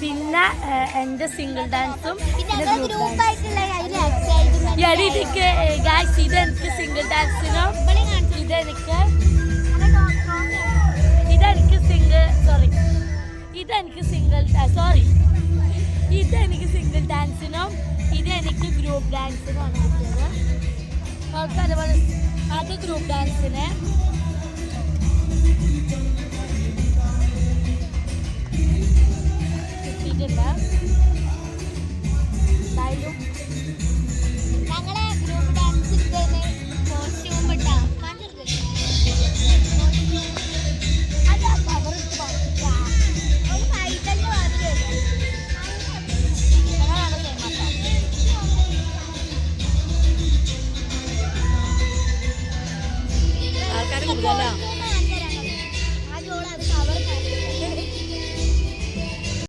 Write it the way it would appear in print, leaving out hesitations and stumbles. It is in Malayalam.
പിന്നെ എൻ്റെ സിംഗിൾ ഡാൻസും ഇതെനിക്ക് സിംഗിൾ ഡാൻസിനും ഇതെനിക്ക് സിംഗിൾ ഡാൻസിനും ഇതെനിക്ക് ഗ്രൂപ്പ് ഡാൻസിനുമാണ് കിട്ടിയത്. അതുപോലെ അത് ഗ്രൂപ്പ് ഡാൻസിന്